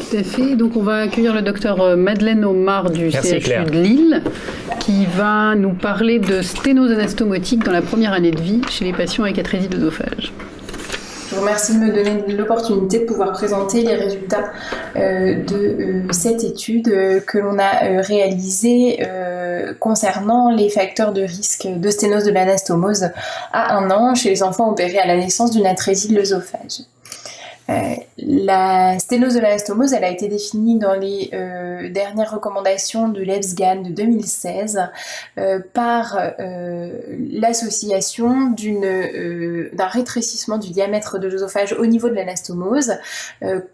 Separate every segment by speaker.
Speaker 1: Tout à fait. Donc on va accueillir le docteur Madeleine Aumard du CHU
Speaker 2: Claire.
Speaker 1: de Lille qui va nous parler de sténose anastomotique dans la première année de vie chez les patients avec atrésie de l'œsophage.
Speaker 3: Je vous remercie de me donner l'opportunité de pouvoir présenter les résultats de cette étude que l'on a réalisée concernant les facteurs de risque de sténose de l'anastomose à 1 an chez les enfants opérés à la naissance d'une atrésie de l'œsophage. La sténose de l'anastomose, elle a été définie dans les dernières recommandations de l'EBSGAN de 2016 par l'association d'un rétrécissement du diamètre de l'œsophage au niveau de l'anastomose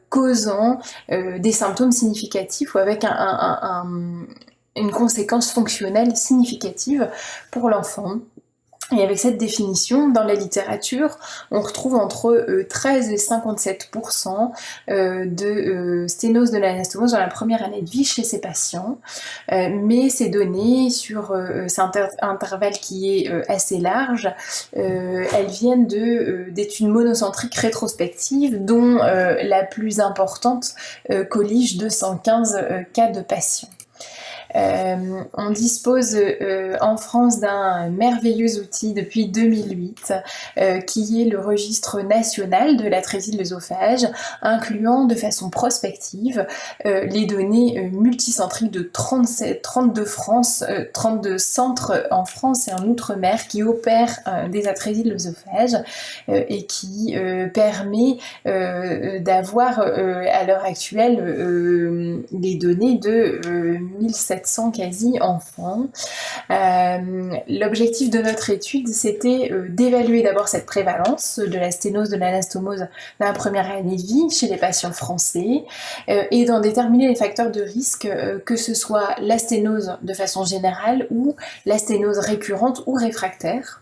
Speaker 3: causant des symptômes significatifs ou avec une conséquence fonctionnelle significative pour l'enfant. Et avec cette définition, dans la littérature, on retrouve entre 13 et 57% de sténose de l'anastomose dans la première année de vie chez ces patients. Mais ces données sur cet intervalle qui est assez large, elles viennent d'études monocentriques rétrospectives, dont la plus importante collige 215 cas de patients. On dispose en France d'un merveilleux outil depuis 2008 qui est le registre national de l'atrésie de l'œsophage, incluant de façon prospective les données multicentriques de 32 centres en France et en Outre-mer qui opèrent des atrésies de l'œsophage et qui permet d'avoir à l'heure actuelle les données de 1700 quasi enfants. L'objectif de notre étude, c'était d'évaluer d'abord cette prévalence de la sténose de l'anastomose dans la première année de vie chez les patients français et d'en déterminer les facteurs de risque, que ce soit la sténose de façon générale ou la sténose récurrente ou réfractaire.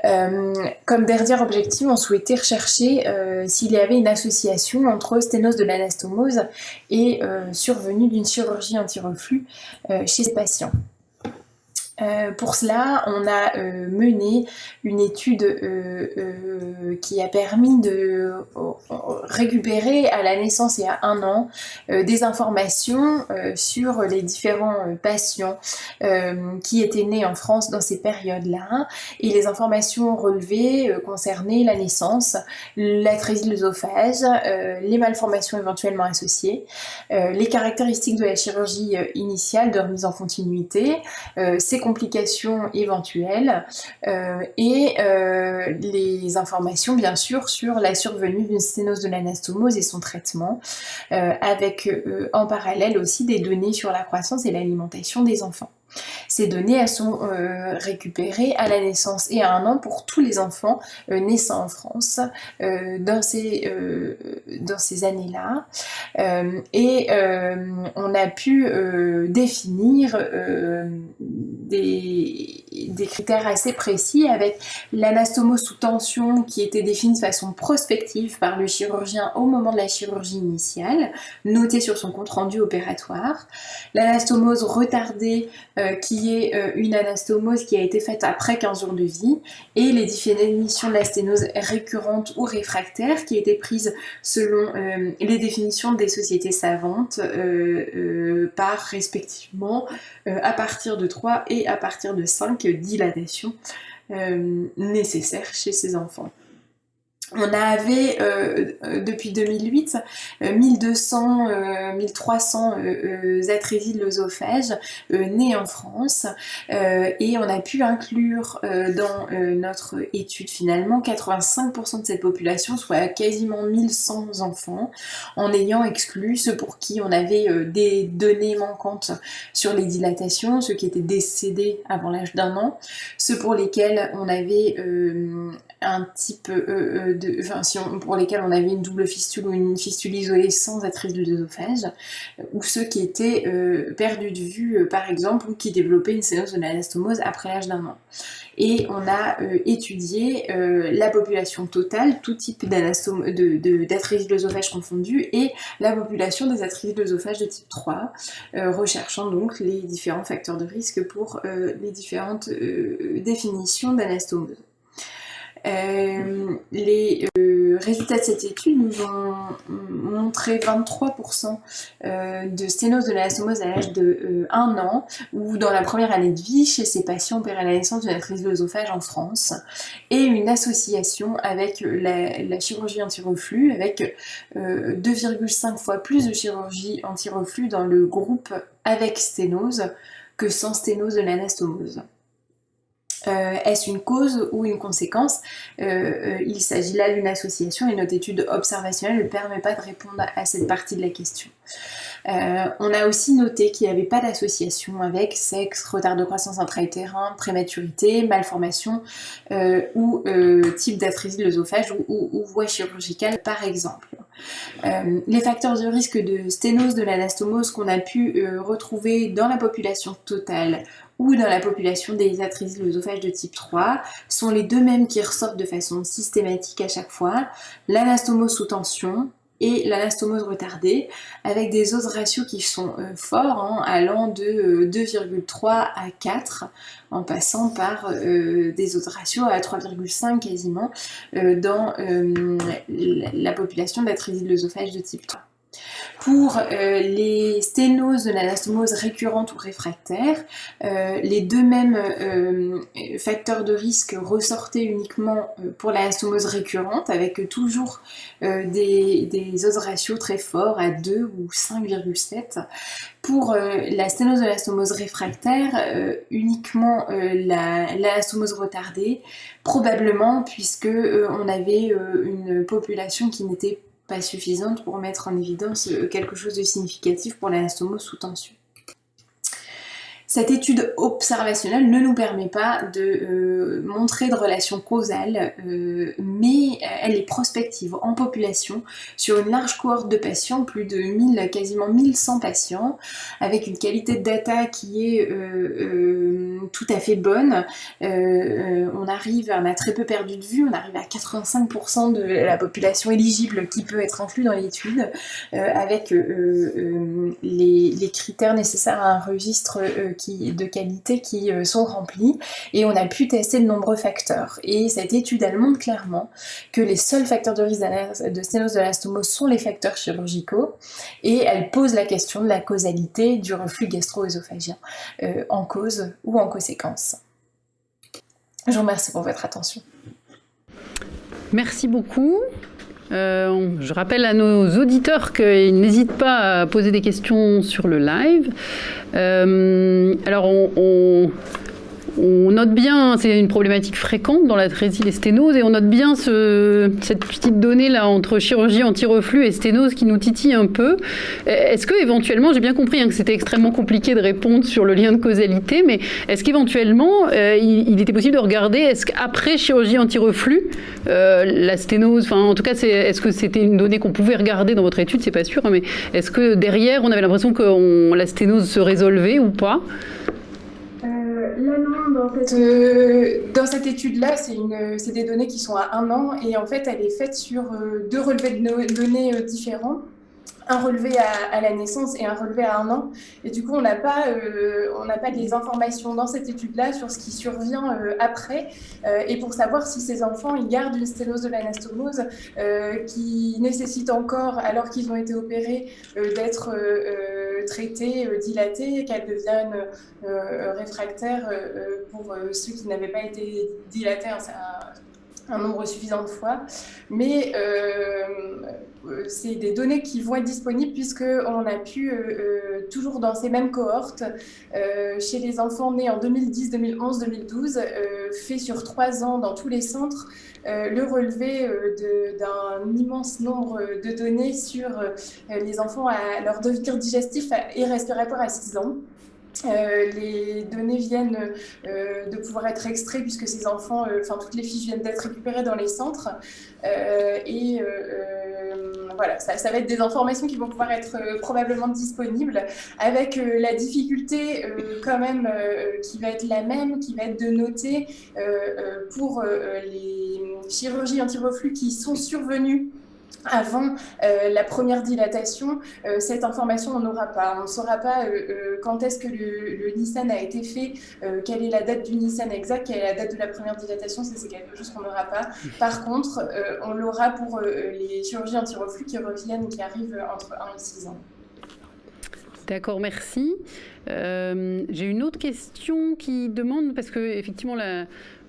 Speaker 3: Comme dernier objectif, on souhaitait rechercher s'il y avait une association entre sténose de l'anastomose et survenue d'une chirurgie anti-reflux chez ces patients. Pour cela, on a mené une étude qui a permis de récupérer à la naissance et à 1 an des informations sur les différents patients qui étaient nés en France dans ces périodes-là. Et les informations relevées concernaient la naissance, l'atrésie de l'œsophage, les malformations éventuellement associées, les caractéristiques de la chirurgie initiale de remise en continuité, ses complications éventuelles et les informations bien sûr sur la survenue d'une sténose de l'anastomose et son traitement, avec en parallèle aussi des données sur la croissance et l'alimentation des enfants. Ces données, elles sont récupérées à la naissance et à 1 an pour tous les enfants naissants en France dans ces années-là. Et on a pu définir des critères assez précis avec l'anastomose sous tension qui était définie de façon prospective par le chirurgien au moment de la chirurgie initiale, notée sur son compte-rendu opératoire, l'anastomose retardée qui est une anastomose qui a été faite après 15 jours de vie, et les définitions de la sténose récurrente ou réfractaire qui étaient prises selon les définitions des sociétés savantes par respectivement à partir de 3 et à partir de 5 dilatations nécessaires chez ces enfants. On avait depuis 2008 1200, 1300 atrésies de l'œsophage nées en France et on a pu inclure dans notre étude finalement 85% de cette population, soit quasiment 1100 enfants, en ayant exclu ceux pour qui on avait des données manquantes sur les dilatations, ceux qui étaient décédés avant l'âge d'1 an, ceux pour lesquels on avait un type pour lesquels on avait une double fistule ou une fistule isolée sans atrésie de l'œsophage, ou ceux qui étaient perdus de vue par exemple, ou qui développaient une sténose de l'anastomose après l'âge d'1 an. Et on a étudié la population totale, tout type d'atrésie de l'œsophage confondu, et la population des atrésies de l'œsophage de type 3, recherchant donc les différents facteurs de risque pour les différentes définitions d'anastomose. Les résultats de cette étude nous ont montré 23% de sténose de l'anastomose à l'âge de 1 an ou dans la première année de vie chez ces patients opérés à la naissance d'une atrésie de l'œsophage en France, et une association avec la chirurgie anti-reflux avec 2,5 fois plus de chirurgie anti-reflux dans le groupe avec sténose que sans sténose de l'anastomose. Est-ce une cause ou une conséquence? Il s'agit là d'une association et notre étude observationnelle ne permet pas de répondre à cette partie de la question. On a aussi noté qu'il n'y avait pas d'association avec sexe, retard de croissance intra-utérin, prématurité, malformation ou type d'atrésie de l'œsophage ou voie chirurgicale par exemple. Les facteurs de risque de sténose de l'anastomose qu'on a pu retrouver dans la population totale ou dans la population des atrésies de l'œsophage de type 3 sont les deux mêmes qui ressortent de façon systématique à chaque fois, l'anastomose sous tension et l'anastomose retardée, avec des odds ratios qui sont forts, allant de 2,3 à 4, en passant par des odds ratios à 3,5 quasiment dans la population d'atrésie de l'œsophage de type 3. Pour les sténoses de l'anastomose récurrente ou réfractaire, les deux mêmes facteurs de risque ressortaient uniquement pour l'anastomose récurrente, avec toujours des odds ratios très forts à 2 ou 5,7. Pour la sténose de l'anastomose réfractaire, uniquement l'anastomose retardée, probablement puisque on avait une population qui n'était pas suffisante pour mettre en évidence quelque chose de significatif pour l'anastomose sous tension. Cette étude observationnelle ne nous permet pas de montrer de relation causale, mais elle est prospective en population sur une large cohorte de patients, plus de 1000, quasiment 1100 patients, avec une qualité de data qui est tout à fait bonne. On a très peu perdu de vue, on arrive à 85% de la population éligible qui peut être inclus dans l'étude, avec les critères nécessaires à un registre de qualité qui sont remplis, et on a pu tester de nombreux facteurs. Et cette étude, elle montre clairement que les seuls facteurs de risque de sténose de l'anastomose sont les facteurs chirurgicaux, et elle pose la question de la causalité du reflux gastro-œsophagien en cause ou en conséquence. Je vous remercie pour votre attention.
Speaker 1: Merci beaucoup. Je rappelle à nos auditeurs qu'ils n'hésitent pas à poser des questions sur le live. Alors, on note bien, c'est une problématique fréquente dans l'atrésie et les sténoses, et on note bien cette petite donnée là entre chirurgie anti-reflux et sténose qui nous titille un peu. Est-ce que éventuellement, j'ai bien compris que c'était extrêmement compliqué de répondre sur le lien de causalité, mais est-ce qu'éventuellement il était possible de regarder, est-ce qu'après chirurgie anti-reflux, la sténose, enfin en tout cas, est-ce que c'était une donnée qu'on pouvait regarder dans votre étude, c'est pas sûr, mais est-ce que derrière on avait l'impression que la sténose se résolvait ou pas?
Speaker 3: Là, non, dans cette étude-là, c'est des données qui sont à 1 an, et en fait, elle est faite sur 2 relevés de données différents. Un relevé à la naissance et un relevé à 1 an. Et du coup, on n'a pas des informations dans cette étude-là sur ce qui survient après, et pour savoir si ces enfants ils gardent une sténose de l'anastomose qui nécessite encore, alors qu'ils ont été opérés, d'être traitée, dilatée, qu'elle devienne réfractaire pour ceux qui n'avaient pas été dilatés un nombre suffisant de fois. Mais c'est des données qui vont être disponibles puisqu'on a pu, toujours dans ces mêmes cohortes, chez les enfants nés en 2010, 2011, 2012, fait sur 3 ans dans tous les centres, le relevé d'un immense nombre de données sur les enfants à leur devenir digestif et respiratoire à 6 ans. Les données viennent de pouvoir être extraites puisque ces enfants, toutes les fiches viennent d'être récupérées dans les centres, voilà, ça va être des informations qui vont pouvoir être probablement disponibles, avec la difficulté quand même qui va être la même, qui va être de noter pour les chirurgies anti-reflux qui sont survenues avant la première dilatation, cette information, on n'aura pas. On ne saura pas quand est-ce que le Nissen a été fait, quelle est la date du Nissen exact, quelle est la date de la première dilatation, ça c'est quelque chose qu'on n'aura pas. Par contre, on l'aura pour les chirurgies anti-reflux qui reviennent, qui arrivent entre 1 et 6 ans.
Speaker 1: D'accord, merci. J'ai une autre question qui demande, parce que effectivement,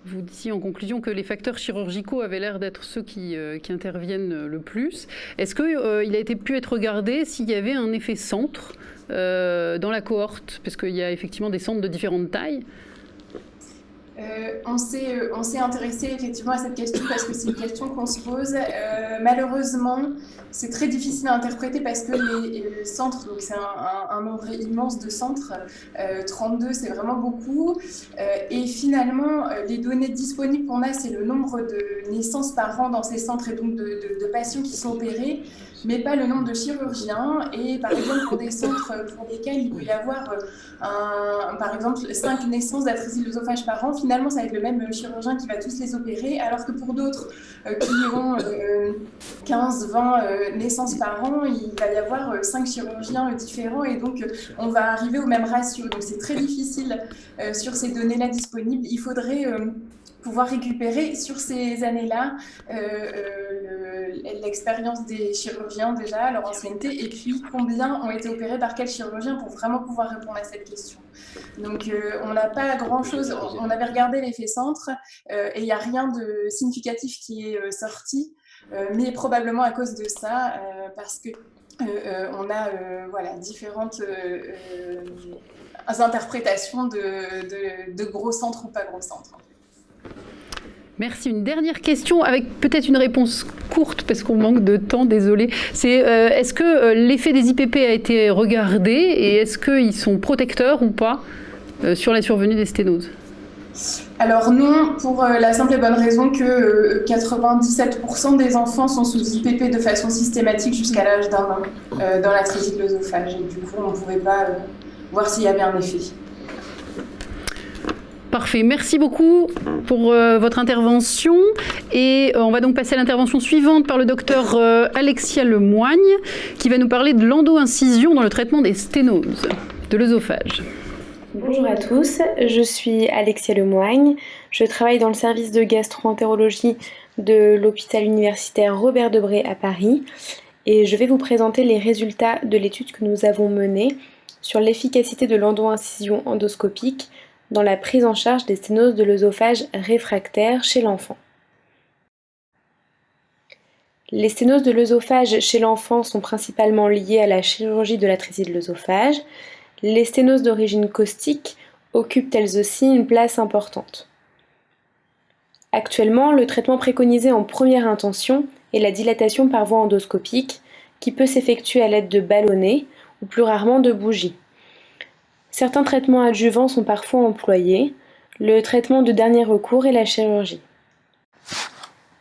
Speaker 1: vous disiez en conclusion que les facteurs chirurgicaux avaient l'air d'être ceux qui interviennent le plus. Est-ce qu'il a pu être regardé s'il y avait un effet centre dans la cohorte? Parce qu'il y a effectivement des centres de différentes tailles.
Speaker 3: On s'est intéressé effectivement à cette question parce que c'est une question qu'on se pose. Malheureusement, c'est très difficile à interpréter parce que les centres, donc c'est un nombre immense de centres, 32 c'est vraiment beaucoup. Et finalement, les données disponibles qu'on a, c'est le nombre de naissances par an dans ces centres et donc de patients qui sont opérés, mais pas le nombre de chirurgiens. Et par exemple, pour des centres pour lesquels il peut y avoir par exemple 5 naissances d'atrésie de l'œsophage par an, finalement ça va être le même chirurgien qui va tous les opérer, alors que pour d'autres qui ont 15-20 naissances par an, il va y avoir 5 chirurgiens différents et donc on va arriver au même ratio. Donc c'est très difficile sur ces données-là disponibles. Il faudrait pouvoir récupérer sur ces années-là l'expérience des chirurgiens déjà, leur ancienneté, et puis combien ont été opérés par quel chirurgien pour vraiment pouvoir répondre à cette question. Donc on n'a pas grand-chose, on avait regardé l'effet centre et il n'y a rien de significatif qui est sorti, mais probablement à cause de ça, parce que on a différentes interprétations de gros centres ou pas gros centres.
Speaker 1: Merci. Une dernière question avec peut-être une réponse courte parce qu'on manque de temps, désolé. C'est est-ce que l'effet des IPP a été regardé et est-ce qu'ils sont protecteurs ou pas sur la survenue des sténoses?
Speaker 3: Alors non, pour la simple et bonne raison que 97% des enfants sont sous IPP de façon systématique jusqu'à l'âge d'1 an dans l'atrésie de l'œsophage. Et du coup, on ne pouvait pas voir s'il y avait un effet.
Speaker 1: Parfait, merci beaucoup pour votre intervention. Et on va donc passer à l'intervention suivante par le docteur Alexia Lemoigne, qui va nous parler de l'endo-incision dans le traitement des sténoses de l'œsophage.
Speaker 2: Bonjour à tous, je suis Alexia Lemoigne, je travaille dans le service de gastro-entérologie de l'hôpital universitaire Robert Debré à Paris et je vais vous présenter les résultats de l'étude que nous avons menée sur l'efficacité de l'endo-incision endoscopique dans la prise en charge des sténoses de l'œsophage réfractaires chez l'enfant. Les sténoses de l'œsophage chez l'enfant sont principalement liées à la chirurgie de l'atrésie de l'œsophage. Les sténoses d'origine caustique occupent elles aussi une place importante. Actuellement, le traitement préconisé en première intention est la dilatation par voie endoscopique qui peut s'effectuer à l'aide de ballonnets ou plus rarement de bougies. Certains traitements adjuvants sont parfois employés. Le traitement de dernier recours est la chirurgie.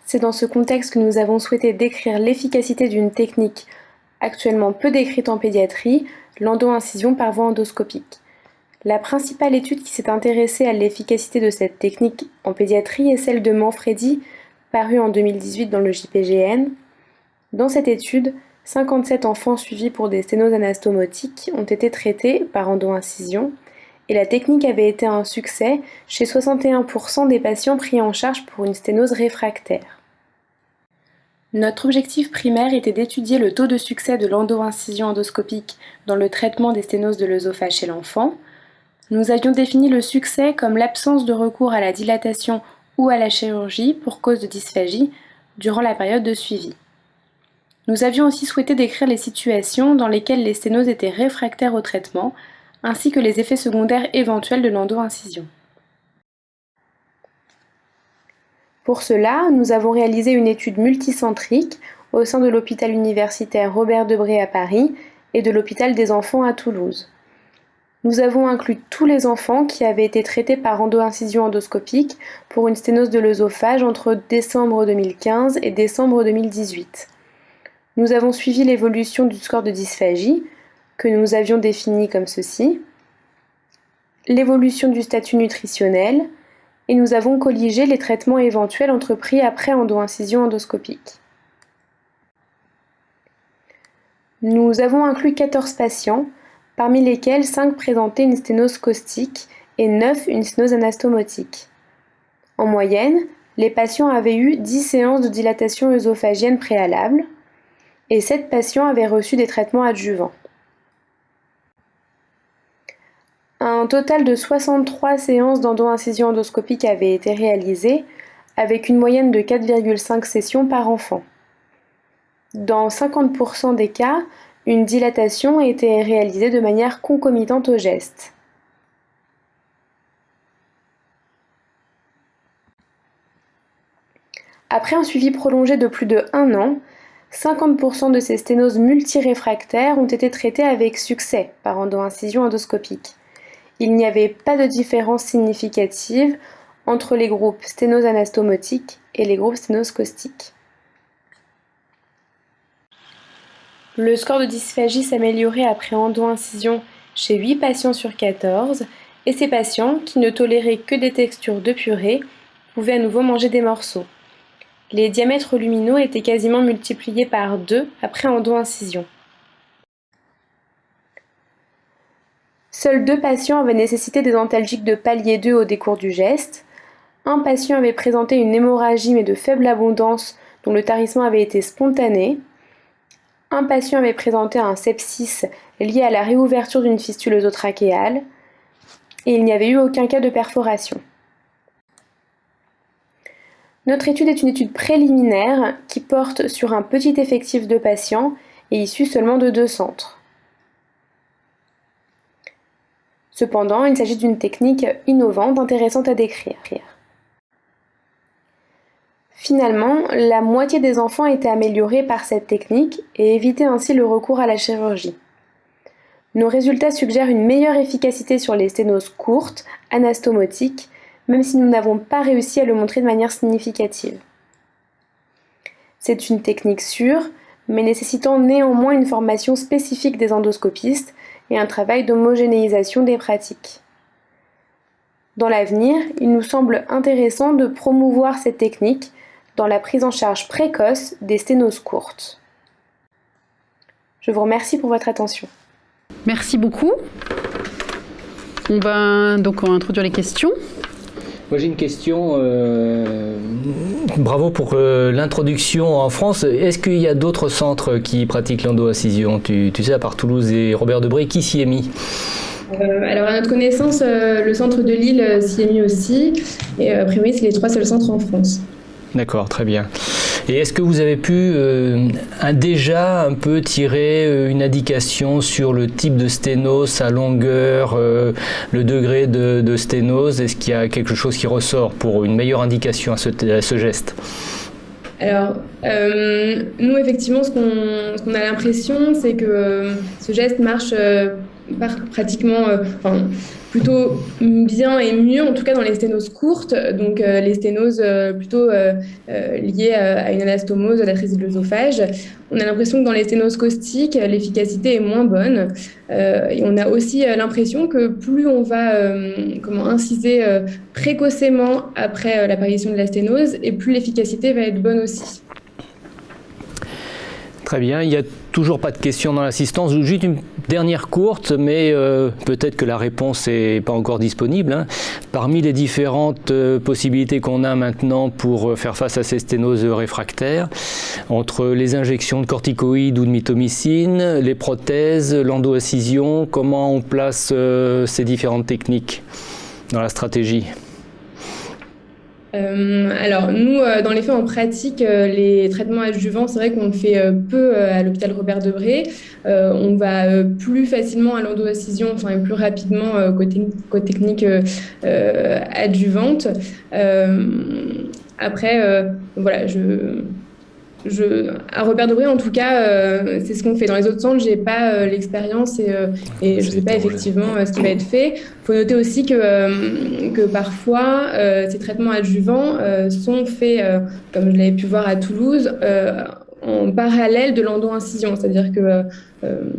Speaker 2: C'est dans ce contexte que nous avons souhaité décrire l'efficacité d'une technique actuellement peu décrite en pédiatrie, l'endo-incision par voie endoscopique. La principale étude qui s'est intéressée à l'efficacité de cette technique en pédiatrie est celle de Manfredi, parue en 2018 dans le JPGN. Dans cette étude, 57 enfants suivis pour des sténoses anastomotiques ont été traités par endo-incision et la technique avait été un succès chez 61% des patients pris en charge pour une sténose réfractaire. Notre objectif primaire était d'étudier le taux de succès de l'endo-incision endoscopique dans le traitement des sténoses de l'œsophage chez l'enfant. Nous avions défini le succès comme l'absence de recours à la dilatation ou à la chirurgie pour cause de dysphagie durant la période de suivi. Nous avions aussi souhaité décrire les situations dans lesquelles les sténoses étaient réfractaires au traitement, ainsi que les effets secondaires éventuels de l'endo-incision. Pour cela, nous avons réalisé une étude multicentrique au sein de l'hôpital universitaire Robert Debré à Paris et de l'hôpital des enfants à Toulouse. Nous avons inclus tous les enfants qui avaient été traités par endo-incision endoscopique pour une sténose de l'œsophage entre décembre 2015 et décembre 2018. Nous avons suivi l'évolution du score de dysphagie, que nous avions défini comme ceci, l'évolution du statut nutritionnel, et nous avons colligé les traitements éventuels entrepris après endo-incision endoscopique. Nous avons inclus 14 patients, parmi lesquels 5 présentaient une sténose caustique et 9 une sténose anastomotique. En moyenne, les patients avaient eu 10 séances de dilatation œsophagienne préalables et 7 patients avaient reçu des traitements adjuvants. Un total de 63 séances d'endo-incision endoscopique avaient été réalisées, avec une moyenne de 4,5 sessions par enfant. Dans 50% des cas, une dilatation a été réalisée de manière concomitante au geste. Après un suivi prolongé de plus de 1 an, 50% de ces sténoses multiréfractaires ont été traitées avec succès par endo-incision endoscopique. Il n'y avait pas de différence significative entre les groupes sténose anastomotique et les groupes sténose caustique. Le score de dysphagie s'améliorait après endo-incision chez 8 patients sur 14 et ces patients, qui ne toléraient que des textures de purée, pouvaient à nouveau manger des morceaux. Les diamètres luminaux étaient quasiment multipliés par 2 après endo-incision. Seuls 2 patients avaient nécessité des antalgiques de palier 2 au décours du geste. Un patient avait présenté une hémorragie mais de faible abondance dont le tarissement avait été spontané. Un patient avait présenté un sepsis lié à la réouverture d'une fistule œsotrachéale et il n'y avait eu aucun cas de perforation. Notre étude est une étude préliminaire qui porte sur un petit effectif de patients et issue seulement de 2 centres. Cependant, il s'agit d'une technique innovante, intéressante à décrire. Finalement, la moitié des enfants étaient améliorés par cette technique et évitaient ainsi le recours à la chirurgie. Nos résultats suggèrent une meilleure efficacité sur les sténoses courtes, anastomotiques, même si nous n'avons pas réussi à le montrer de manière significative. C'est une technique sûre, mais nécessitant néanmoins une formation spécifique des endoscopistes et un travail d'homogénéisation des pratiques. Dans l'avenir, il nous semble intéressant de promouvoir cette technique dans la prise en charge précoce des sténoses courtes. Je vous remercie pour votre attention.
Speaker 1: Merci beaucoup. On va donc introduire les questions.
Speaker 4: Moi j'ai une question, bravo pour l'introduction en France. Est-ce qu'il y a d'autres centres qui pratiquent l'endo-incision ? Tu sais, à part Toulouse et Robert Debré, qui s'y est mis ?
Speaker 5: Alors à notre connaissance, le centre de Lille s'y est mis aussi, et a priori c'est les 3 seuls centres en France.
Speaker 4: D'accord, très bien. Et est-ce que vous avez pu déjà un peu tirer une indication sur le type de sténose, sa longueur, le degré de sténose ? Est-ce qu'il y a quelque chose qui ressort pour une meilleure indication à ce geste ?
Speaker 5: Alors, nous effectivement, ce qu'on a l'impression, c'est que ce geste marche pratiquement, plutôt bien et mieux, en tout cas dans les sténoses courtes, donc les sténoses plutôt liées à une anastomose de la trachéite de l'œsophage. On a l'impression que dans les sténoses caustiques, l'efficacité est moins bonne. Et on a aussi l'impression que plus on va inciser précocement après l'apparition de la sténose, et plus l'efficacité va être bonne aussi.
Speaker 4: Très bien, il n'y a toujours pas de questions dans l'assistance. Juste une dernière courte, mais peut-être que la réponse n'est pas encore disponible. Hein. Parmi les différentes possibilités qu'on a maintenant pour faire face à ces sténoses réfractaires, entre les injections de corticoïdes ou de mitomycine, les prothèses, l'endo-incision, comment on place ces différentes techniques dans la stratégie ?
Speaker 5: Alors nous, dans les faits, on pratique les traitements adjuvants. C'est vrai qu'on le fait peu à l'hôpital Robert Debré. On va plus facilement à l'endo-incision, et plus rapidement côté technique adjuvante. Après, voilà, à Robert Debré, en tout cas, c'est ce qu'on fait. Dans les autres centres, j'ai pas l'expérience et je sais pas effectivement ce qui va être fait. Il faut noter aussi que parfois, ces traitements adjuvants sont faits, comme je l'avais pu voir à Toulouse, en parallèle de l'endo-incision, c'est-à-dire que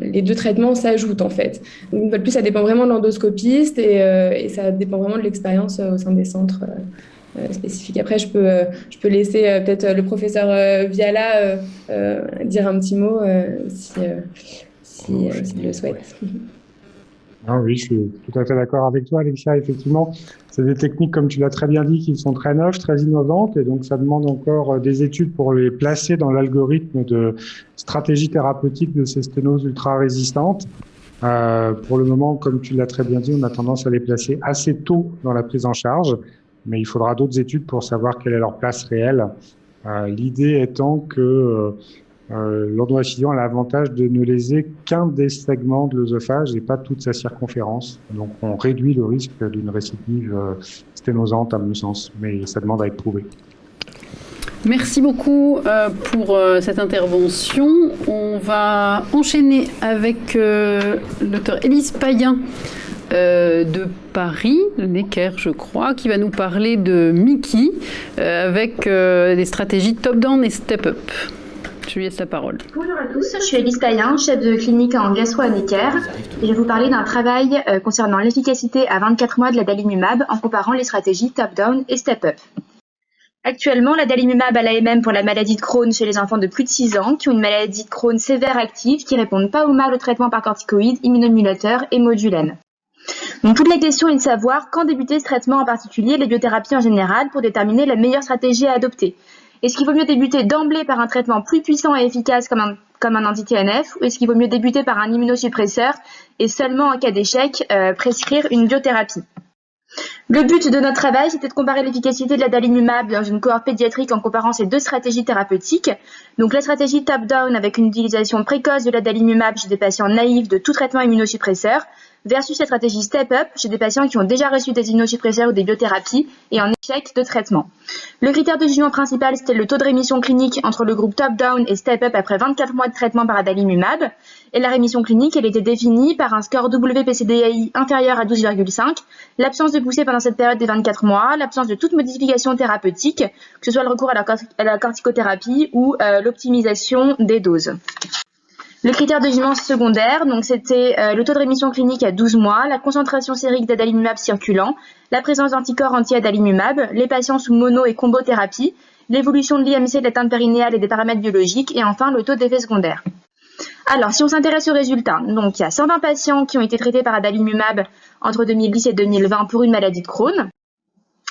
Speaker 5: les 2 traitements s'ajoutent en fait. Donc, une fois de plus, ça dépend vraiment de l'endoscopiste et ça dépend vraiment de l'expérience au sein des centres. spécifique. Après, je peux laisser peut-être le professeur Viala dire un petit mot s'il le souhaite.
Speaker 6: Ah oui, je suis tout à fait d'accord avec toi, Alexia. Effectivement, c'est des techniques, comme tu l'as très bien dit, qui sont très neuves, très innovantes, et donc ça demande encore des études pour les placer dans l'algorithme de stratégie thérapeutique de ces sténoses ultra-résistantes. Pour le moment, comme tu l'as très bien dit, on a tendance à les placer assez tôt dans la prise en charge, mais il faudra d'autres études pour savoir quelle est leur place réelle. L'idée étant que l'endomachidion a l'avantage de ne léser qu'un des segments de l'œsophage et pas toute sa circonférence. Donc on réduit le risque d'une récidive sténosante à mon sens, mais ça demande à être prouvé.
Speaker 1: Merci beaucoup pour cette intervention. On va enchaîner avec le docteur Élise Payen de Paris, le Necker je crois, qui va nous parler de Mickey avec des stratégies top-down et step-up. Je lui laisse la parole.
Speaker 7: Bonjour à tous, je suis Élise Payen, chef de clinique en gastro à Necker, et je vais vous parler d'un travail concernant l'efficacité à 24 mois de l'adalimumab en comparant les stratégies top-down et step-up. Actuellement, l'adalimumab a l'AMM pour la maladie de Crohn chez les enfants de plus de 6 ans qui ont une maladie de Crohn sévère active qui répondent pas ou mal au traitement par corticoïdes, immunomodulateurs et modulènes. Donc toute la question est de savoir quand débuter ce traitement en particulier, les biothérapies en général, pour déterminer la meilleure stratégie à adopter. Est-ce qu'il vaut mieux débuter d'emblée par un traitement plus puissant et efficace comme un anti-TNF, ou est-ce qu'il vaut mieux débuter par un immunosuppresseur et seulement en cas d'échec prescrire une biothérapie? Le but de notre travail, c'était de comparer l'efficacité de l'adalimumab dans une cohorte pédiatrique en comparant ces deux stratégies thérapeutiques. Donc la stratégie top-down avec une utilisation précoce de l'adalimumab chez des patients naïfs de tout traitement immunosuppresseur versus la stratégie step-up chez des patients qui ont déjà reçu des immunosuppresseurs ou des biothérapies et en échec de traitement. Le critère de jugement principal, c'était le taux de rémission clinique entre le groupe top-down et step-up après 24 mois de traitement par adalimumab. Et la rémission clinique, elle était définie par un score WPCDAI inférieur à 12,5, l'absence de poussée pendant cette période des 24 mois, l'absence de toute modification thérapeutique, que ce soit le recours à la corticothérapie ou l'optimisation des doses. Le critère de jugement secondaire, donc c'était le taux de rémission clinique à 12 mois, la concentration sérique d'adalimumab circulant, la présence d'anticorps anti-adalimumab, les patients sous mono et combothérapie, l'évolution de l'IMC de l'atteinte périnéale et des paramètres biologiques, et enfin le taux d'effet secondaire. Alors, si on s'intéresse aux résultats, donc il y a 120 patients qui ont été traités par adalimumab entre 2010 et 2020 pour une maladie de Crohn.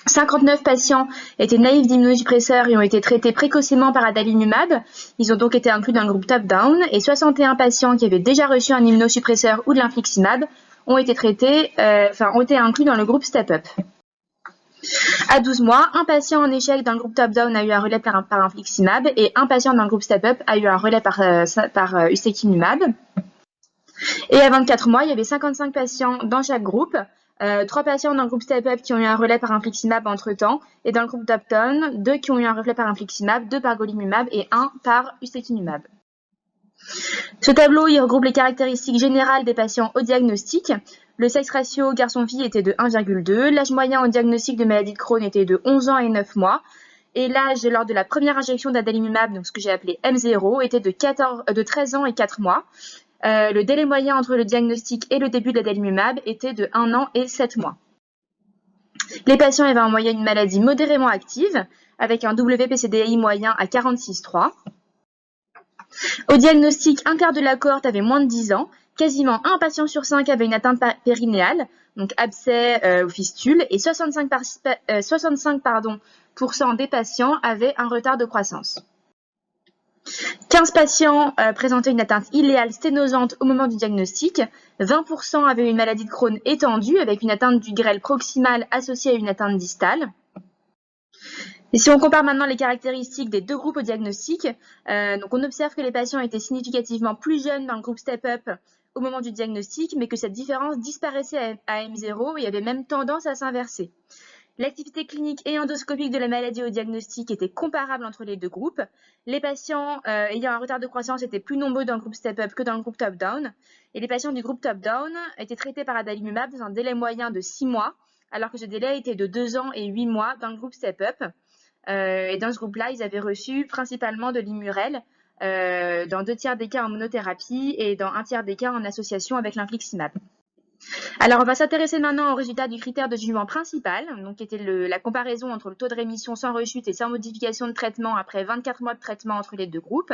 Speaker 7: 59 patients étaient naïfs d'immunosuppresseurs et ont été traités précocement par adalimumab. Ils ont donc été inclus dans le groupe top-down et 61 patients qui avaient déjà reçu un immunosuppresseur ou de l'infliximab ont été inclus dans le groupe step-up. À 12 mois, un patient en échec dans le groupe top-down a eu un relais par infliximab et un patient dans le groupe step-up a eu un relais par ustekinumab. Et à 24 mois, il y avait 55 patients dans chaque groupe. 3 patients dans le groupe step-up qui ont eu un relais par infliximab entre-temps, et dans le groupe top-down, 2 qui ont eu un relais par infliximab, 2 par golimumab et 1 par ustekinumab. Ce tableau, il regroupe les caractéristiques générales des patients au diagnostic. Le sexe ratio garçon-fille était de 1,2, l'âge moyen au diagnostic de maladie de Crohn était de 11 ans et 9 mois, et l'âge lors de la première injection d'adalimumab, donc ce que j'ai appelé M0, était de 13 ans et 4 mois. Le délai moyen entre le diagnostic et le début de l'adalimumab était de 1 an et 7 mois. Les patients avaient en moyenne une maladie modérément active, avec un WPCDAI moyen à 46,3. Au diagnostic, un quart de la cohorte avait moins de 10 ans, quasiment un patient sur 5 avait une atteinte périnéale, donc abcès ou fistule, et 65% des patients avaient un retard de croissance. 15 patients présentaient une atteinte iléale sténosante au moment du diagnostic, 20% avaient une maladie de Crohn étendue avec une atteinte du grêle proximale associée à une atteinte distale. Et si on compare maintenant les caractéristiques des deux groupes au diagnostic, donc on observe que les patients étaient significativement plus jeunes dans le groupe step-up au moment du diagnostic, mais que cette différence disparaissait à M0 et avait même tendance à s'inverser. L'activité clinique et endoscopique de la maladie au diagnostic était comparable entre les deux groupes. Les patients ayant un retard de croissance étaient plus nombreux dans le groupe step-up que dans le groupe top-down. Et les patients du groupe top-down étaient traités par adalimumab dans un délai moyen de 6 mois, alors que ce délai était de 2 ans et 8 mois dans le groupe step-up. Et dans ce groupe-là, ils avaient reçu principalement de l'Immurel, dans 2 tiers des cas en monothérapie et dans 1 tiers des cas en association avec l'infliximab. Alors, on va s'intéresser maintenant aux résultats du critère de jugement principal, donc qui était la comparaison entre le taux de rémission sans rechute et sans modification de traitement après 24 mois de traitement entre les deux groupes.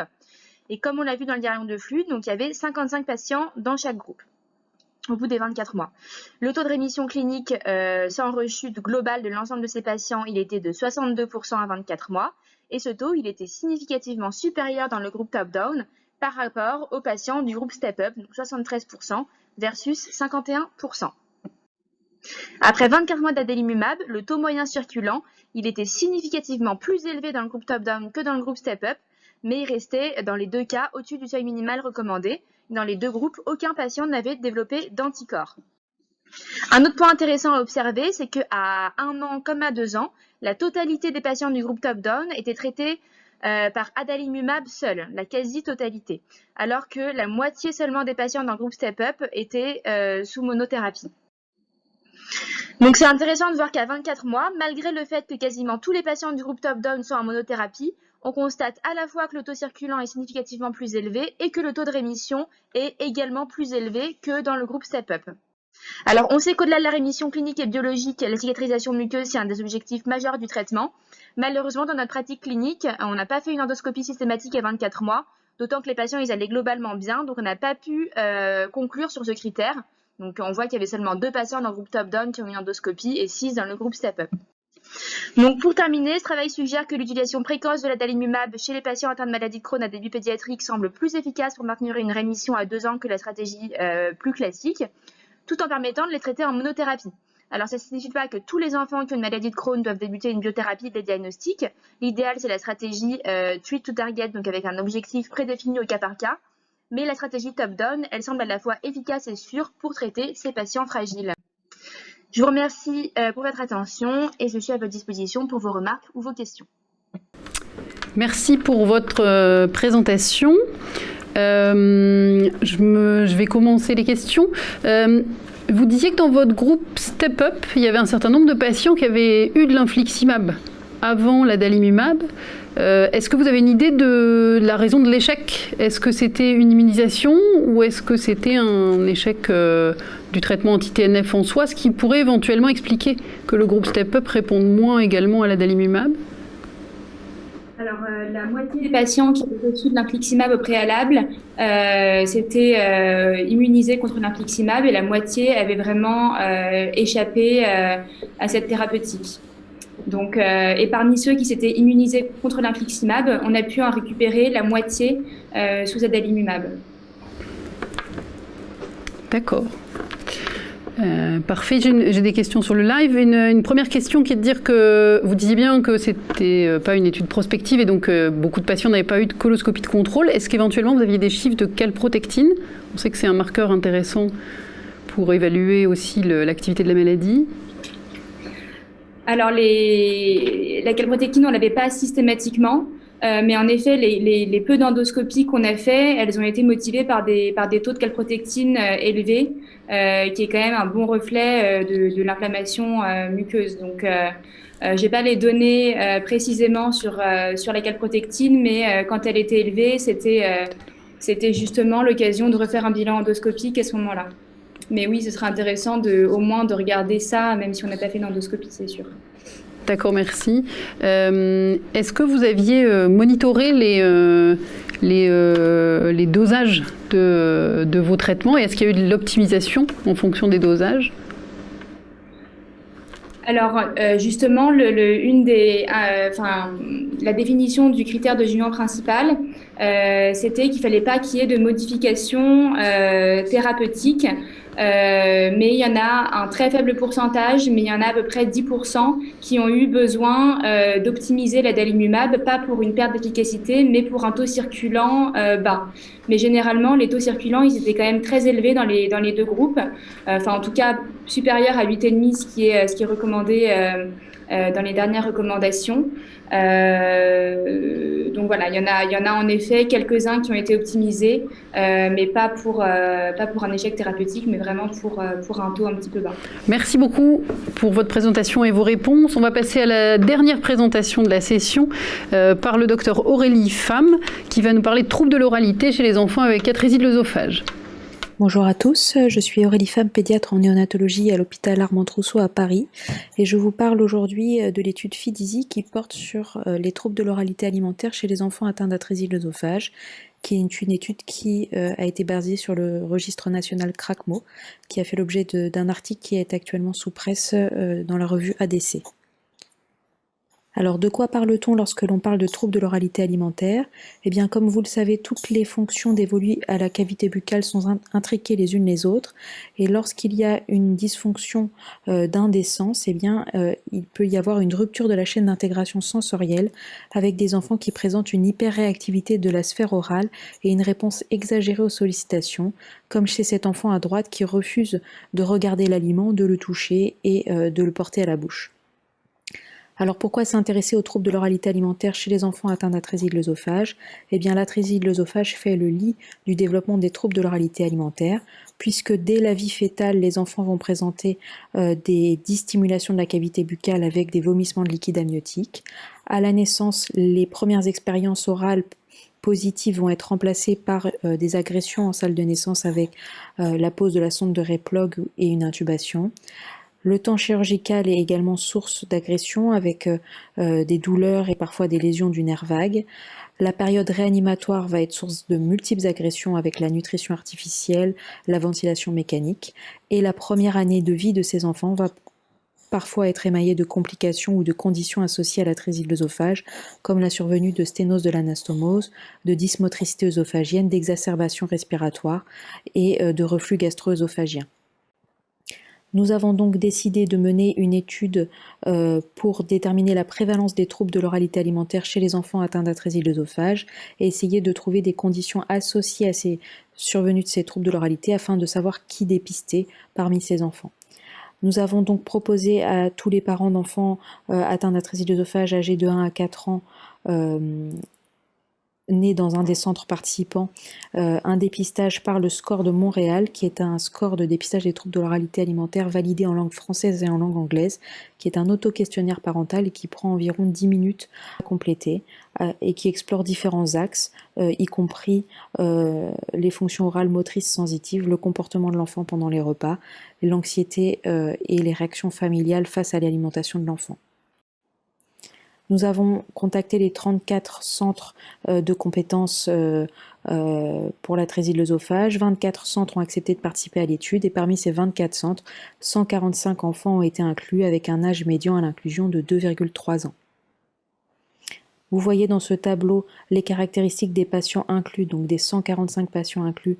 Speaker 7: Et comme on l'a vu dans le diagramme de flux, donc il y avait 55 patients dans chaque groupe au bout des 24 mois. Le taux de rémission clinique sans rechute globale de l'ensemble de ces patients, il était de 62% à 24 mois. Et ce taux, il était significativement supérieur dans le groupe top-down par rapport aux patients du groupe step-up, donc 73% versus 51%. Après 24 mois d'adalimumab, le taux moyen circulant, il était significativement plus élevé dans le groupe top-down que dans le groupe step-up, mais il restait dans les deux cas au-dessus du seuil minimal recommandé. Dans les deux groupes, aucun patient n'avait développé d'anticorps. Un autre point intéressant à observer, c'est qu'à 1 an comme à 2 ans, la totalité des patients du groupe top-down étaient traités par adalimumab seul, la quasi-totalité, alors que la moitié seulement des patients dans le groupe step-up étaient sous monothérapie. Donc c'est intéressant de voir qu'à 24 mois, malgré le fait que quasiment tous les patients du groupe top-down sont en monothérapie, on constate à la fois que le taux circulant est significativement plus élevé et que le taux de rémission est également plus élevé que dans le groupe step-up. Alors, on sait qu'au-delà de la rémission clinique et biologique, la cicatrisation muqueuse, c'est un des objectifs majeurs du traitement. Malheureusement, dans notre pratique clinique, on n'a pas fait une endoscopie systématique à 24 mois, d'autant que les patients, ils allaient globalement bien, donc on n'a pas pu conclure sur ce critère. Donc, on voit qu'il y avait seulement 2 patients dans le groupe top-down qui ont eu une endoscopie et 6 dans le groupe step-up. Donc, pour terminer, ce travail suggère que l'utilisation précoce de l'adalimumab chez les patients atteints de maladie de Crohn à début pédiatrique semble plus efficace pour maintenir une rémission à 2 ans que la stratégie plus classique, tout en permettant de les traiter en monothérapie. Alors, ça ne signifie pas que tous les enfants qui ont une maladie de Crohn doivent débuter une biothérapie dès le diagnostic. L'idéal, c'est la stratégie treat to target, donc avec un objectif prédéfini au cas par cas. Mais la stratégie top-down, elle semble à la fois efficace et sûre pour traiter ces patients fragiles. Je vous remercie pour votre attention et je suis à votre disposition pour vos remarques ou vos questions.
Speaker 1: Merci pour votre présentation. Je vais commencer les questions. Vous disiez que dans votre groupe Step Up, il y avait un certain nombre de patients qui avaient eu de l'infliximab avant l'adalimumab. Est-ce que vous avez une idée de la raison de l'échec? Est-ce que c'était une immunisation ou est-ce que c'était un échec du traitement anti-TNF en soi, ce qui pourrait éventuellement expliquer que le groupe Step Up réponde moins également à l'adalimumab?
Speaker 7: Alors, la moitié des patients qui avaient reçu de l'infliximab au préalable s'étaient immunisés contre l'infliximab et la moitié avait vraiment échappé à cette thérapeutique. Donc, et parmi ceux qui s'étaient immunisés contre l'infliximab, on a pu en récupérer la moitié sous adalimumab.
Speaker 1: D'accord. Parfait, j'ai des questions sur le live. Une première question qui est de dire que vous disiez bien que c'était pas une étude prospective et donc beaucoup de patients n'avaient pas eu de coloscopie de contrôle. Est-ce qu'éventuellement vous aviez des chiffres de calprotectine? On sait que c'est un marqueur intéressant pour évaluer aussi l'activité de la maladie.
Speaker 7: Alors la calprotectine, on l'avait pas systématiquement. Mais en effet, les peu d'endoscopies qu'on a fait, elles ont été motivées par des taux de calprotectine élevés, qui est quand même un bon reflet de l'inflammation muqueuse. Donc, j'ai pas les données précisément sur la calprotectine, mais quand elle était élevée, c'était justement l'occasion de refaire un bilan endoscopique à ce moment-là. Mais oui, ce serait intéressant au moins de regarder ça, même si on n'a pas fait d'endoscopie, c'est sûr.
Speaker 1: D'accord, merci. Est-ce que vous aviez monitoré les dosages de vos traitements et est-ce qu'il y a eu de l'optimisation en fonction des dosages?
Speaker 7: Alors, justement, la définition du critère de jugement principal, c'était qu'il ne fallait pas qu'il y ait de modification thérapeutique. Mais il y en a un très faible pourcentage, mais il y en a à peu près 10% qui ont eu besoin d'optimiser l'adalimumab, pas pour une perte d'efficacité, mais pour un taux circulant bas. Mais généralement, les taux circulants, ils étaient quand même très élevés dans les deux groupes, enfin en tout cas supérieurs à 8,5, ce qui est recommandé dans les dernières recommandations. Donc voilà, il y en a en effet quelques-uns qui ont été optimisés, mais pas pour un échec thérapeutique, mais vraiment pour un taux un petit peu bas.
Speaker 1: Merci beaucoup pour votre présentation et vos réponses. On va passer à la dernière présentation de la session par le docteur Aurélie Pham, qui va nous parler de troubles de l'oralité chez les enfants avec atrésie de l'œsophage.
Speaker 8: Bonjour à tous, je suis Aurélie Femme, pédiatre en néonatologie à l'hôpital Armand-Trousseau à Paris et je vous parle aujourd'hui de l'étude FIDISI qui porte sur les troubles de l'oralité alimentaire chez les enfants atteints d'atrésie de l'œsophage, qui est une étude qui a été basée sur le registre national CRACMO, qui a fait l'objet d'un article qui est actuellement sous presse dans la revue ADC. Alors, de quoi parle-t-on lorsque l'on parle de troubles de l'oralité alimentaire? Eh bien, comme vous le savez, toutes les fonctions dévolues à la cavité buccale sont intriquées les unes les autres, et lorsqu'il y a une dysfonction d'un des sens, eh bien, il peut y avoir une rupture de la chaîne d'intégration sensorielle, avec des enfants qui présentent une hyperréactivité de la sphère orale et une réponse exagérée aux sollicitations, comme chez cet enfant à droite qui refuse de regarder l'aliment, de le toucher et de le porter à la bouche. Alors pourquoi s'intéresser aux troubles de l'oralité alimentaire chez les enfants atteints d'atrésie de l'œsophage? Eh bien l'atrésie de l'œsophage fait le lit du développement des troubles de l'oralité alimentaire, puisque dès la vie fœtale, les enfants vont présenter des dystimulations de la cavité buccale avec des vomissements de liquide amniotique. À la naissance, les premières expériences orales positives vont être remplacées par des agressions en salle de naissance avec la pose de la sonde de Replogue et une intubation. Le temps chirurgical est également source d'agression avec des douleurs et parfois des lésions du nerf vague. La période réanimatoire va être source de multiples agressions avec la nutrition artificielle, la ventilation mécanique. Et la première année de vie de ces enfants va parfois être émaillée de complications ou de conditions associées à l'atrésie de l'œsophage, comme la survenue de sténose de l'anastomose, de dysmotricité œsophagienne, d'exacerbations respiratoires et de reflux gastro-œsophagien. Nous avons donc décidé de mener une étude pour déterminer la prévalence des troubles de l'oralité alimentaire chez les enfants atteints d'atrésie de l'œsophage et essayer de trouver des conditions associées à ces survenues de ces troubles de l'oralité afin de savoir qui dépister parmi ces enfants. Nous avons donc proposé à tous les parents d'enfants atteints d'atrésie de l'œsophage âgés de 1 à 4 ans nés dans un des centres participants, un dépistage par le score de Montréal, qui est un score de dépistage des troubles de l'oralité alimentaire validé en langue française et en langue anglaise, qui est un auto-questionnaire parental et qui prend environ 10 minutes à compléter et qui explore différents axes, y compris les fonctions orales, motrices, sensitives, le comportement de l'enfant pendant les repas, l'anxiété et les réactions familiales face à l'alimentation de l'enfant. Nous avons contacté les 34 centres de compétences pour l'atrésie de l'œsophage. 24 centres ont accepté de participer à l'étude et parmi ces 24 centres, 145 enfants ont été inclus avec un âge médian à l'inclusion de 2,3 ans. Vous voyez dans ce tableau les caractéristiques des patients inclus, donc des 145 patients inclus,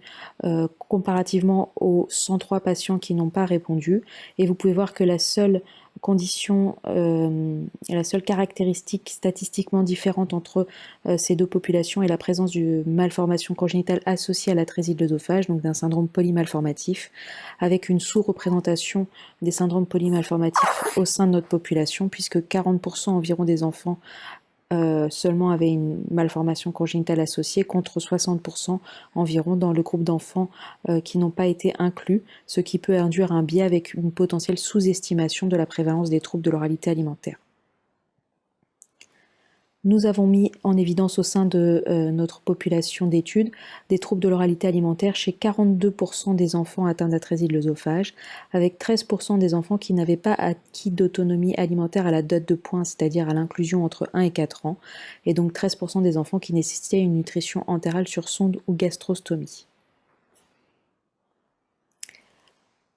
Speaker 8: comparativement aux 103 patients qui n'ont pas répondu. Et vous pouvez voir que la seule condition, la seule caractéristique statistiquement différente entre ces deux populations est la présence d'une malformation congénitale associée à l'atrésie de l'œsophage, donc d'un syndrome polymalformatif, avec une sous-représentation des syndromes polymalformatifs au sein de notre population, puisque 40% environ des enfants seulement avaient une malformation congénitale associée contre 60% environ dans le groupe d'enfants qui n'ont pas été inclus, ce qui peut induire un biais avec une potentielle sous-estimation de la prévalence des troubles de l'oralité alimentaire. Nous avons mis en évidence au sein de notre population d'études des troubles de l'oralité alimentaire chez 42% des enfants atteints d'atrésie de l'œsophage, avec 13% des enfants qui n'avaient pas acquis d'autonomie alimentaire à la date de pointe, c'est-à-dire à l'inclusion entre 1 et 4 ans, et donc 13% des enfants qui nécessitaient une nutrition entérale sur sonde ou gastrostomie.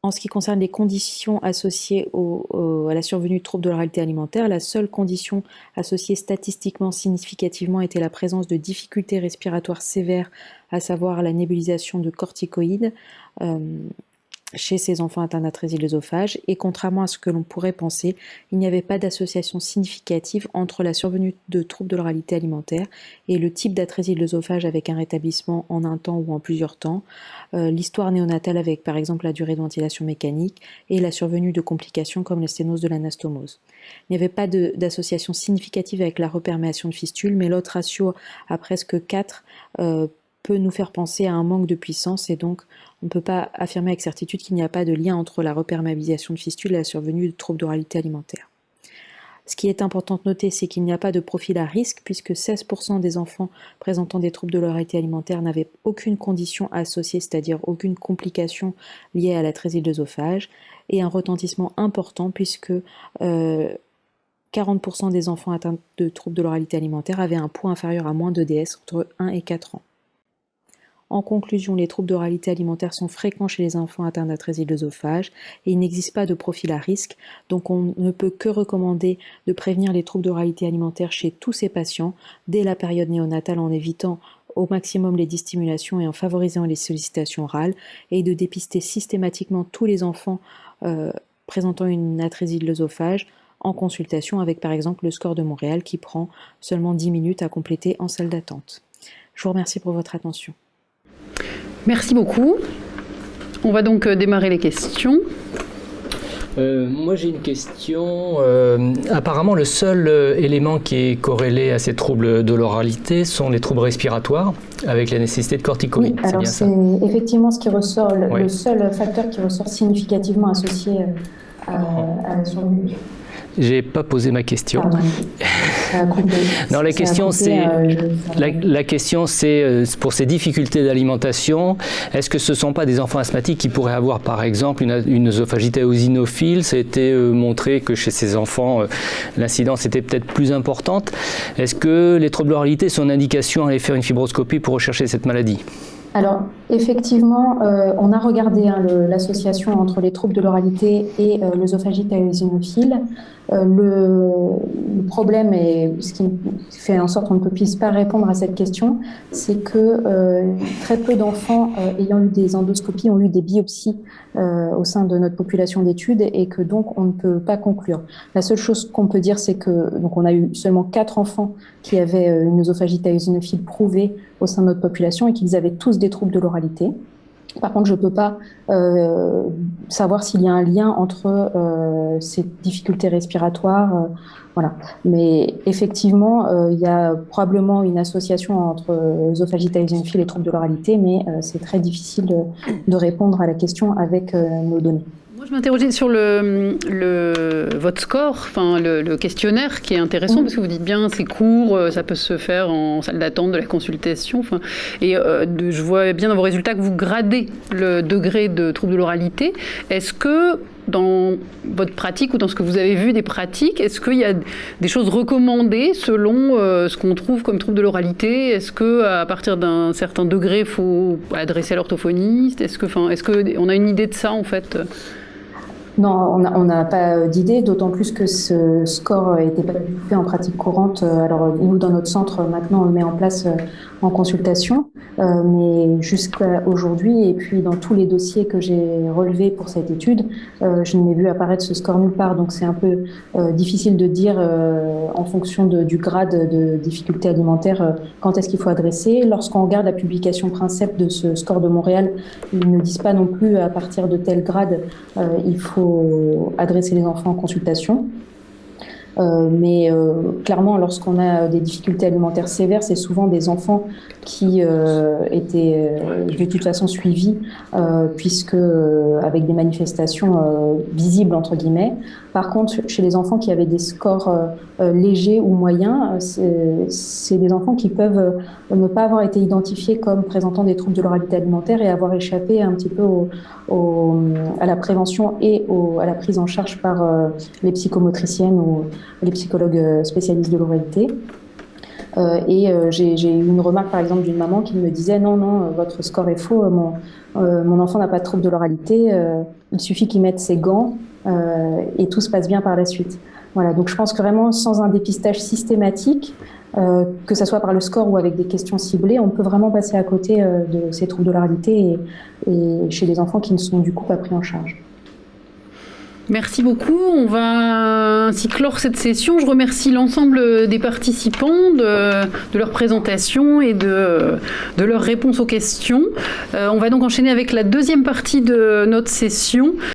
Speaker 8: En ce qui concerne les conditions associées à la survenue de troubles de l'oralité alimentaire, la seule condition associée statistiquement significativement était la présence de difficultés respiratoires sévères, à savoir la nébulisation de corticoïdes chez ces enfants atteints d'atrésie de l'œsophage. Et contrairement à ce que l'on pourrait penser, il n'y avait pas d'association significative entre la survenue de troubles de l'oralité alimentaire et le type d'atrésie de l'œsophage avec un rétablissement en un temps ou en plusieurs temps, l'histoire néonatale avec par exemple la durée de ventilation mécanique et la survenue de complications comme la sténose de l'anastomose. Il n'y avait pas d'association significative avec la reperméation de fistules, mais l'autre ratio à presque 4 peut nous faire penser à un manque de puissance et donc on ne peut pas affirmer avec certitude qu'il n'y a pas de lien entre la reperméabilisation de fistules et la survenue de troubles d'oralité alimentaire. Ce qui est important de noter, c'est qu'il n'y a pas de profil à risque, puisque 16% des enfants présentant des troubles de l'oralité alimentaire n'avaient aucune condition associée, c'est-à-dire aucune complication liée à l'atrésie de l'œsophage, et un retentissement important, puisque 40% des enfants atteints de troubles de l'oralité alimentaire avaient un poids inférieur à moins de DS entre 1 et 4 ans. En conclusion, les troubles d'oralité alimentaire sont fréquents chez les enfants atteints d'atrésie de l'œsophage et il n'existe pas de profil à risque, donc on ne peut que recommander de prévenir les troubles d'oralité alimentaire chez tous ces patients dès la période néonatale en évitant au maximum les dystimulations et en favorisant les sollicitations orales et de dépister systématiquement tous les enfants présentant une atrésie de l'œsophage en consultation avec par exemple le score de Montréal qui prend seulement 10 minutes à compléter en salle d'attente. Je vous remercie pour votre attention.
Speaker 1: Merci beaucoup. On va donc démarrer les questions.
Speaker 4: Moi j'ai une question. Apparemment le seul élément qui est corrélé à ces troubles de l'oralité sont les troubles respiratoires avec la nécessité de corticoïdes.
Speaker 9: Oui, alors c'est effectivement ce qui ressort, le seul facteur qui ressort significativement associé à la survie.
Speaker 4: J'ai pas posé ma question. Non, la question c'est pour ces difficultés d'alimentation, est-ce que ce ne sont pas des enfants asthmatiques qui pourraient avoir par exemple une œsophagite eosinophile? Ça a été montré que chez ces enfants, l'incidence était peut-être plus importante. Est-ce que les troubles de l'oralité sont une indication à aller faire une fibroscopie pour rechercher cette maladie?
Speaker 9: Alors, effectivement, on a regardé l'association entre les troubles de l'oralité et l'œsophagite eosinophile. Le problème, et ce qui fait en sorte qu'on ne puisse pas répondre à cette question, c'est que très peu d'enfants ayant eu des endoscopies ont eu des biopsies au sein de notre population d'études et que donc on ne peut pas conclure. La seule chose qu'on peut dire, c'est que donc on a eu seulement 4 enfants qui avaient une œsophagite eosinophile prouvée au sein de notre population et qu'ils avaient tous des troubles de l'oralité. Par contre, je ne peux pas savoir s'il y a un lien entre ces difficultés respiratoires. Voilà. Mais effectivement, il y a probablement une association entre œsophagite eosinophile et troubles de l'oralité, mais c'est très difficile de répondre à la question avec nos données.
Speaker 1: Moi, je m'interrogeais sur votre score, enfin le questionnaire qui est intéressant parce que vous dites bien c'est court, ça peut se faire en salle d'attente de la consultation. Et je vois bien dans vos résultats que vous gradez le degré de trouble de l'oralité. Est-ce que dans votre pratique ou dans ce que vous avez vu des pratiques, est-ce qu'il y a des choses recommandées selon ce qu'on trouve comme trouble de l'oralité? Est-ce qu'à partir d'un certain degré, il faut adresser à l'orthophoniste? Est-ce qu'on a une idée de ça en fait?
Speaker 9: Non, on n'a pas d'idée, d'autant plus que ce score n'était pas fait en pratique courante. Alors nous, dans notre centre, maintenant, on le met en place en consultation, mais jusqu'à aujourd'hui, et puis dans tous les dossiers que j'ai relevés pour cette étude, je n'ai vu apparaître ce score nulle part. Donc c'est un peu difficile de dire en fonction du grade de difficulté alimentaire quand est-ce qu'il faut adresser. Lorsqu'on regarde la publication Princeps de ce score de Montréal, ils ne disent pas non plus à partir de tel grade, il faut adresser les enfants en consultation. Mais clairement, lorsqu'on a des difficultés alimentaires sévères, c'est souvent des enfants qui étaient de toute façon suivis, puisque avec des manifestations visibles entre guillemets. Par contre, chez les enfants qui avaient des scores légers ou moyens, c'est des enfants qui peuvent ne pas avoir été identifiés comme présentant des troubles de l'oralité alimentaire et avoir échappé un petit peu à la prévention et à la prise en charge par les psychomotriciennes ou les psychologues spécialistes de l'oralité. J'ai eu une remarque par exemple d'une maman qui me disait non, votre score est faux, mon enfant n'a pas de trouble de l'oralité, il suffit qu'il mette ses gants et tout se passe bien par la suite. Voilà, donc je pense que vraiment sans un dépistage systématique, que ce soit par le score ou avec des questions ciblées, on peut vraiment passer à côté de ces troubles de l'oralité et chez les enfants qui ne sont du coup pas pris en charge.
Speaker 1: Merci beaucoup. On va ainsi clore cette session. Je remercie l'ensemble des participants de leur présentation et de leurs réponses aux questions. On va donc enchaîner avec la deuxième partie de notre session.